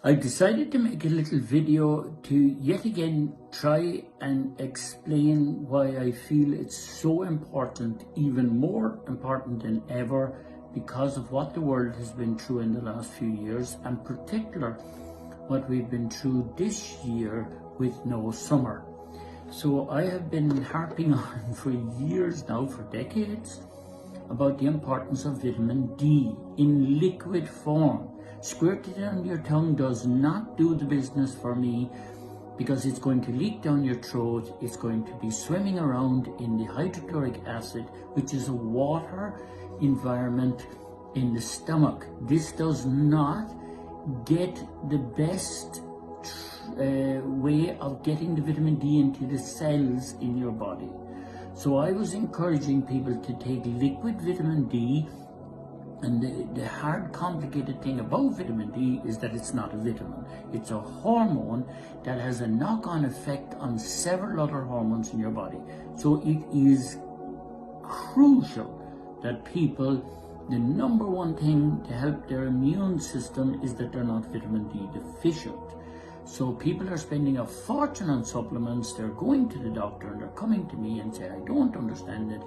I decided to make a little video to yet again try and explain why I feel it's so important, even more important than ever, because of what the world has been through in the last few years, and in particular what we've been through this year with no summer. So I have been harping on for years now, for decades, about the importance of vitamin D in liquid form. Squirted on your tongue does not do the business for me, because it's going to leak down your throat. It's going to be swimming around in the hydrochloric acid, which is a water environment in the stomach. This does not get the best way of getting the vitamin D into the cells in your body. So I was encouraging people to take liquid vitamin D. And the hard, complicated thing about vitamin D is that it's not a vitamin. It's a hormone that has a knock-on effect on several other hormones in your body. So it is crucial that people, the number one thing to help their immune system is that they're not vitamin D deficient. So people are spending a fortune on supplements. They're going to the doctor and they're coming to me and say, I don't understand it.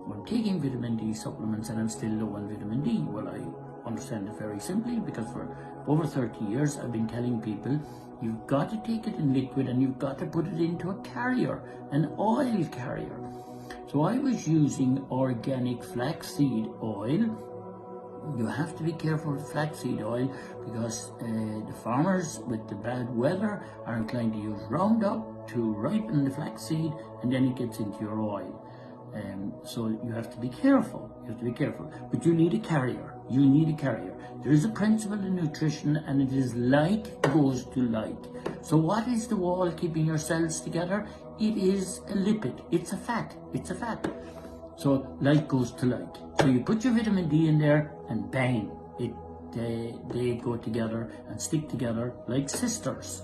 I'm taking vitamin D supplements and I'm still low on vitamin D. Well, I understand it very simply, because for over 30 years I've been telling people, you've got to take it in liquid and you've got to put it into a carrier, an oil carrier. So I was using organic flaxseed oil. You have to be careful with flaxseed oil, because the farmers with the bad weather are inclined to use Roundup to ripen the flaxseed, and then it gets into your oil. So you have to be careful. But you need a carrier. There is a principle in nutrition, and it is like goes to like. So what is the wall keeping your cells together? It is a lipid. It's a fat. So like goes to like. So you put your vitamin D in there, and bang, they go together and stick together like sisters.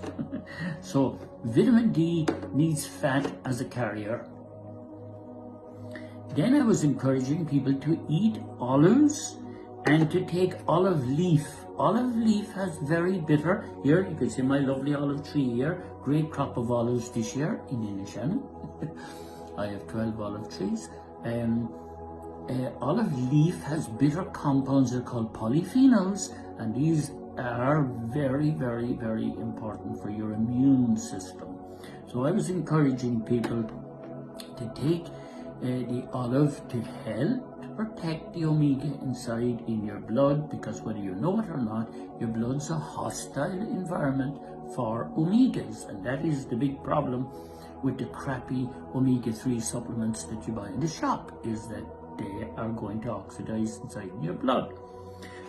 So vitamin D needs fat as a carrier. Then I was encouraging people to eat olives and to take olive leaf. Olive leaf has very bitter, here you can see my lovely olive tree here, great crop of olives this year in Inishannon. I have 12 olive trees. Olive leaf has bitter compounds, they're called polyphenols, and these are very, very, very important for your immune system. So I was encouraging people to take the olive to help protect the omega inside in your blood, because whether you know it or not, your blood's a hostile environment for omegas, and that is the big problem with the crappy omega-3 supplements that you buy in the shop, is that they are going to oxidize inside your blood.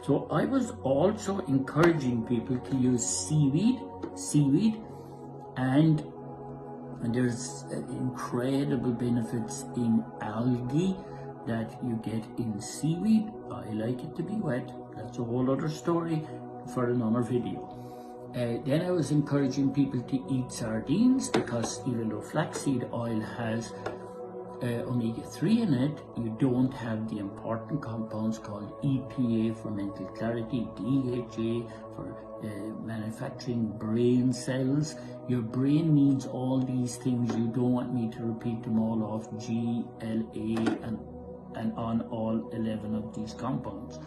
So I was also encouraging people to use seaweed, and there's incredible benefits in algae that you get in seaweed. I like it to be wet. That's a whole other story for another video. Then I was encouraging people to eat sardines, because even though flaxseed oil has omega-3 in it, you don't have the important compounds called EPA for mental clarity, DHA for manufacturing brain cells. Your brain needs all these things. You don't want me to repeat them all off, GLA and on all 11 of these compounds.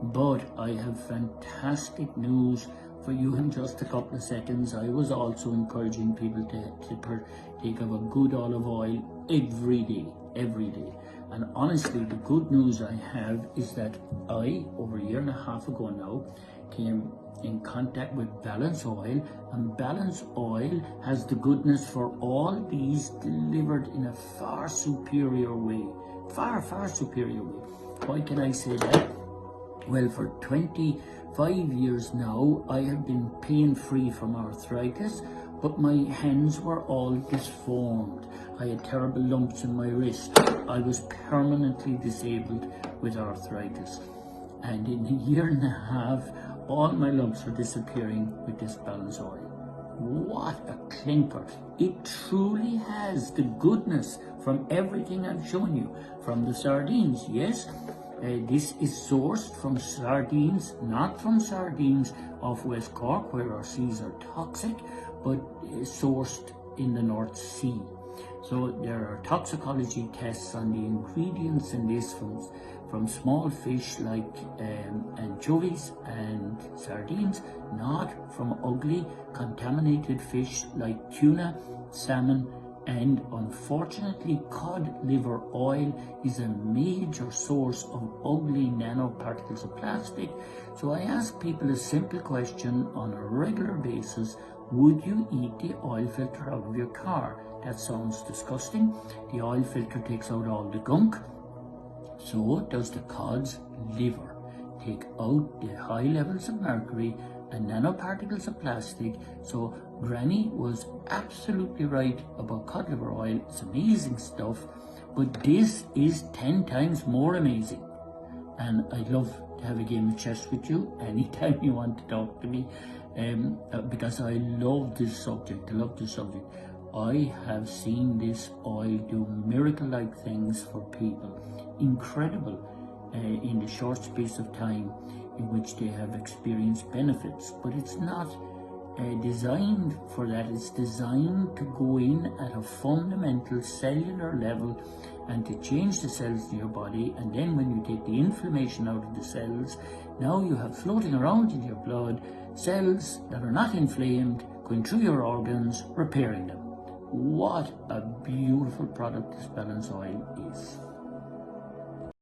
But I have fantastic news for you in just a couple of seconds. I was also encouraging people to partake of a good olive oil every day. And honestly, the good news I have is that I, over a year and a half ago now, came in contact with BalanceOil, and BalanceOil has the goodness for all these delivered in a far superior way. Far superior way. Why can I say that? Well, for 25 years now, I have been pain-free from arthritis, but my hands were all disformed. I had terrible lumps in my wrist. I was permanently disabled with arthritis. And in a year and a half, all my lumps are disappearing with this BalanceOil. What a clinker. It truly has the goodness from everything I've shown you. From the sardines, yes, This is sourced from sardines, not from sardines off West Cork where our seas are toxic, but sourced in the North Sea. So there are toxicology tests on the ingredients in this from small fish like anchovies and sardines, not from ugly contaminated fish like tuna, salmon, and unfortunately cod liver oil is a major source of ugly nanoparticles of plastic. So I ask people a simple question on a regular basis: would you eat the oil filter out of your car? That sounds disgusting. The oil filter takes out all the gunk. So does the cod's liver. Take out the high levels of mercury and nanoparticles of plastic. So Granny was absolutely right about cod liver oil. It's amazing stuff, but this is 10 times more amazing. And I'd love to have a game of chess with you anytime you want to talk to me, because I love this subject. I have seen this oil do miracle-like things for people. Incredible in the short space of time in which they have experienced benefits. But it's not designed for that. It's designed to go in at a fundamental cellular level and to change the cells in your body. And then when you take the inflammation out of the cells, now you have floating around in your blood cells that are not inflamed, going through your organs, repairing them. What a beautiful product this BalanceOil is.